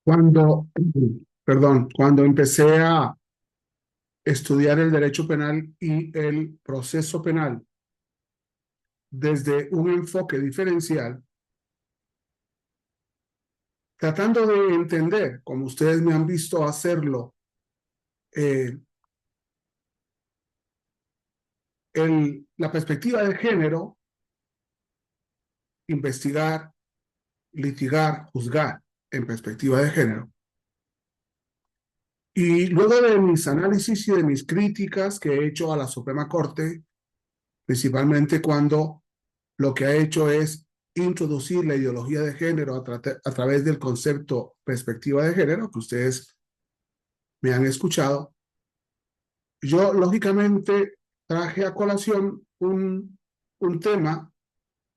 Cuando, cuando empecé a estudiar el derecho penal y el proceso penal desde un enfoque diferencial, tratando de entender, como ustedes me han visto hacerlo, eh, la perspectiva de género, investigar, litigar, juzgar en perspectiva de género. Y luego de mis análisis y de mis críticas que he hecho a la Suprema Corte, principalmente cuando lo que ha hecho es introducir la ideología de género a través del concepto perspectiva de género, que ustedes me han escuchado, yo lógicamente traje a colación un tema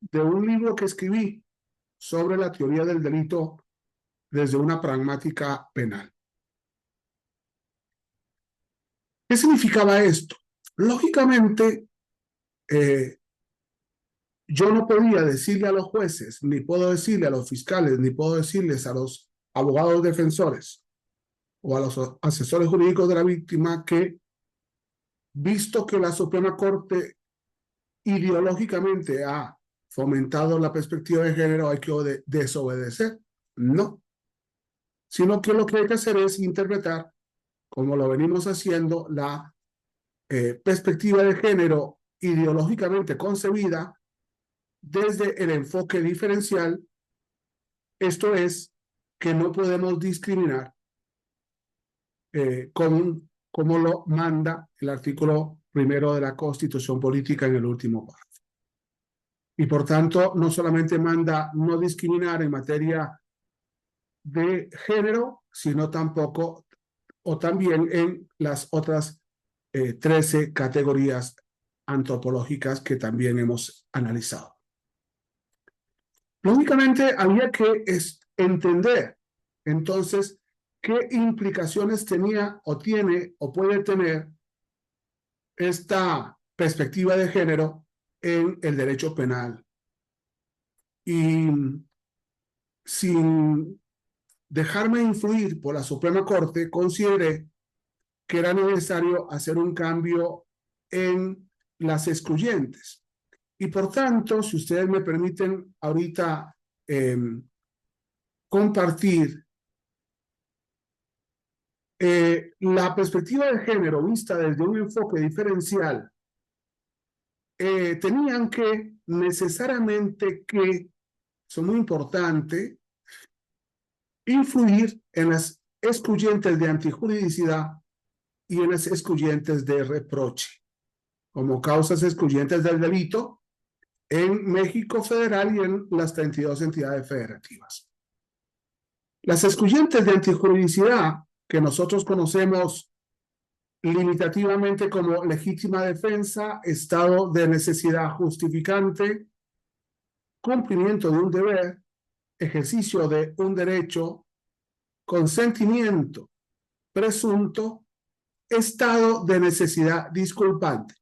de un libro que escribí sobre la teoría del delito desde una pragmática penal. ¿Qué significaba esto? Lógicamente, eh, yo no podía decirle a los jueces, ni puedo decirle a los fiscales, ni puedo decirles a los abogados defensores o a los asesores jurídicos de la víctima que, visto que la Suprema Corte ideológicamente ha fomentado la perspectiva de género, hay que desobedecer. No, sino que lo que hay que hacer es interpretar, como lo venimos haciendo, la perspectiva de género ideológicamente concebida desde el enfoque diferencial, esto es, que no podemos discriminar como lo manda el artículo primero de la Constitución Política en el último párrafo. Y por tanto, no solamente manda no discriminar en materia de género, sino tampoco o también en las otras 13 categorías antropológicas que también hemos analizado. Lógicamente, había que entender entonces qué implicaciones tenía o tiene o puede tener esta perspectiva de género en el derecho penal. Y sin dejarme influir por la Suprema Corte, consideré que era necesario hacer un cambio en las excluyentes. Y por tanto, si ustedes me permiten ahorita eh, compartir la perspectiva de género vista desde un enfoque diferencial, tenían que necesariamente que, son muy importante, influir en las excluyentes de antijuridicidad y en las excluyentes de reproche, como causas excluyentes del delito en México federal y en las 32 entidades federativas. Las excluyentes de antijuridicidad, que nosotros conocemos limitativamente como legítima defensa, estado de necesidad justificante, cumplimiento de un deber, ejercicio de un derecho, consentimiento presunto, estado de necesidad disculpante.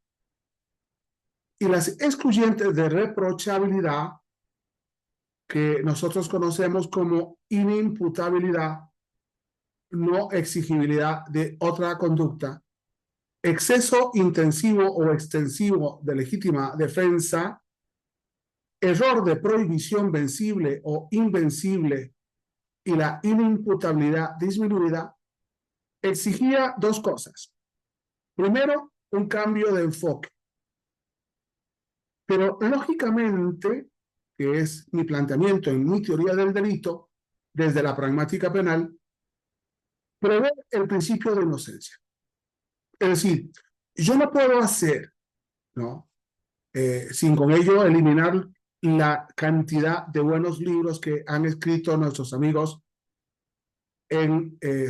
Y las excluyentes de reprochabilidad, que nosotros conocemos como inimputabilidad, no exigibilidad de otra conducta, exceso intensivo o extensivo de legítima defensa, error de prohibición vencible o invencible y la inimputabilidad disminuida, exigía dos cosas. Primero, un cambio de enfoque. Pero lógicamente, que es mi planteamiento en mi teoría del delito, desde la pragmática penal, prevé el principio de inocencia. Es decir, yo no puedo hacer, ¿no? Sin con ello eliminar la cantidad de buenos libros que han escrito nuestros amigos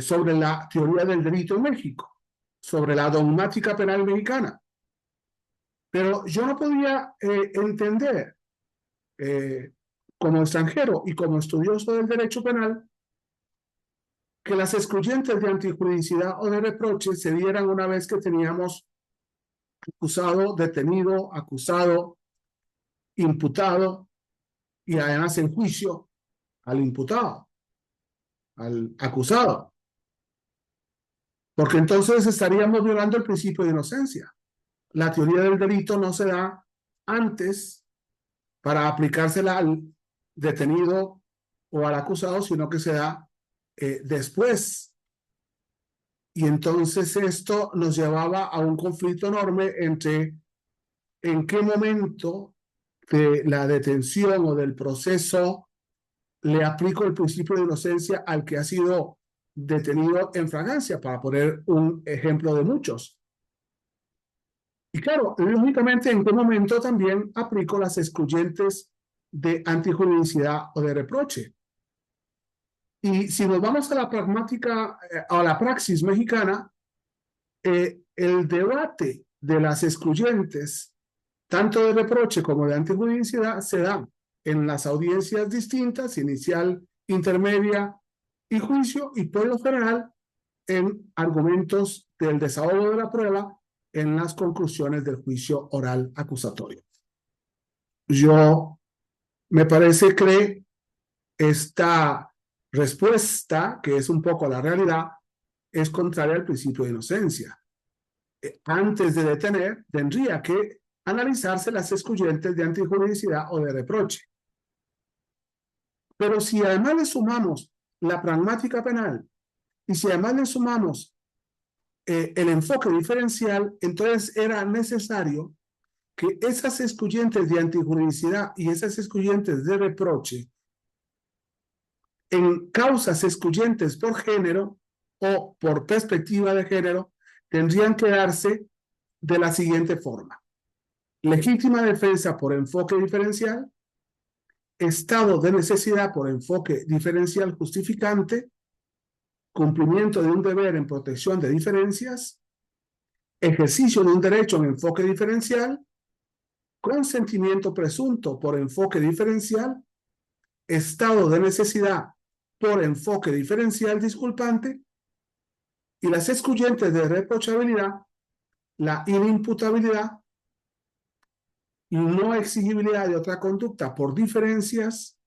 sobre la teoría del delito en México, sobre la dogmática penal mexicana. Pero yo no podía entender, eh, como extranjero y como estudioso del derecho penal, que las excluyentes de antijuridicidad o de reproche se dieran una vez que teníamos acusado, detenido, acusado, imputado y además en juicio al imputado. al acusado, porque entonces estaríamos violando el principio de inocencia. La teoría del delito no se da antes para aplicársela al detenido o al acusado, sino que se da después. Y entonces esto nos llevaba a un conflicto enorme entre en qué momento de la detención o del proceso le aplico el principio de inocencia al que ha sido detenido en fragancia, para poner un ejemplo de muchos. Y claro, lógicamente, ¿en qué momento también aplico las excluyentes de antijuridicidad o de reproche? Y si nos vamos a la pragmática, a la praxis mexicana, el debate de las excluyentes, tanto de reproche como de antijuridicidad, se da en las audiencias distintas, inicial, intermedia y juicio, y por lo general en argumentos del desahogo de la prueba en las conclusiones del juicio oral acusatorio. Yo me parece que esta respuesta, que es un poco la realidad, es contraria al principio de inocencia. Antes de detener, tendría que analizarse las excluyentes de antijuridicidad o de reproche. Pero si además le sumamos la pragmática penal y si además le sumamos el enfoque diferencial, entonces era necesario que esas excluyentes de antijuridicidad y esas excluyentes de reproche en causas excluyentes por género o por perspectiva de género tendrían que darse de la siguiente forma: legítima defensa por enfoque diferencial, estado de necesidad por enfoque diferencial justificante, cumplimiento de un deber en protección de diferencias, ejercicio de un derecho en enfoque diferencial, consentimiento presunto por enfoque diferencial, estado de necesidad por enfoque diferencial disculpante, y las excluyentes de reprochabilidad, la inimputabilidad, no exigibilidad de otra conducta por diferencias,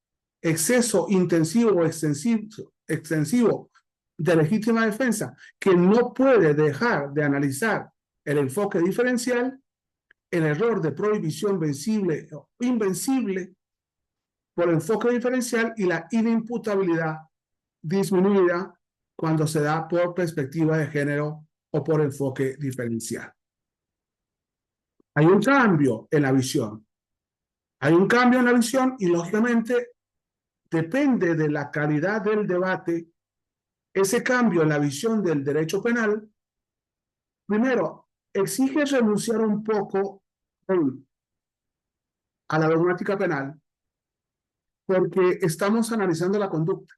exceso intensivo o extensivo de legítima defensa, que no puede dejar de analizar el enfoque diferencial, el error de prohibición vencible o invencible por enfoque diferencial, y la inimputabilidad disminuida cuando se da por perspectiva de género o por enfoque diferencial. Hay un cambio en la visión. Hay un cambio en la visión y, lógicamente, depende de la calidad del debate. Ese cambio en la visión del derecho penal, primero, exige renunciar un poco a la dogmática penal, porque estamos analizando la conducta.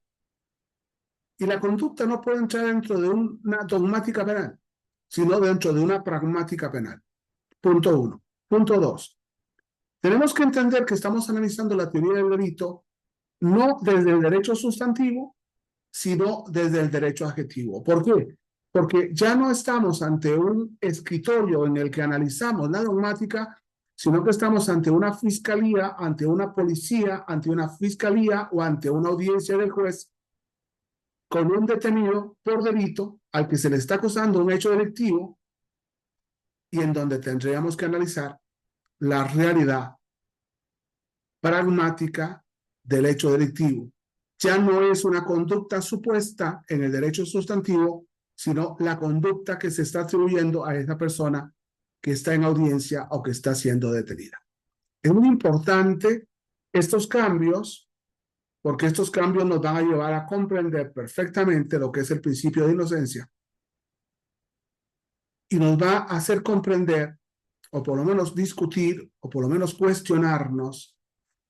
Y la conducta no puede entrar dentro de una dogmática penal, sino dentro de una pragmática penal. Punto uno. Punto dos. Tenemos que entender que estamos analizando la teoría del delito no desde el derecho sustantivo, sino desde el derecho adjetivo. ¿Por qué? Porque ya no estamos ante un escritorio en el que analizamos la dogmática, sino que estamos ante una fiscalía, ante una policía, ante una fiscalía o ante una audiencia del juez con un detenido por delito al que se le está acusando un hecho delictivo, y en donde tendríamos que analizar la realidad pragmática del hecho delictivo. Ya no es una conducta supuesta en el derecho sustantivo, sino la conducta que se está atribuyendo a esa persona que está en audiencia o que está siendo detenida. Es muy importante estos cambios, porque estos cambios nos van a llevar a comprender perfectamente lo que es el principio de inocencia y nos va a hacer comprender, o por lo menos discutir, o por lo menos cuestionarnos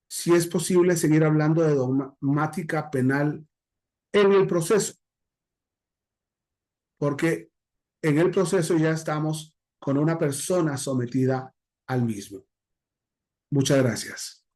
si es posible seguir hablando de dogmática penal en el proceso, porque en el proceso ya estamos con una persona sometida al mismo. Muchas gracias.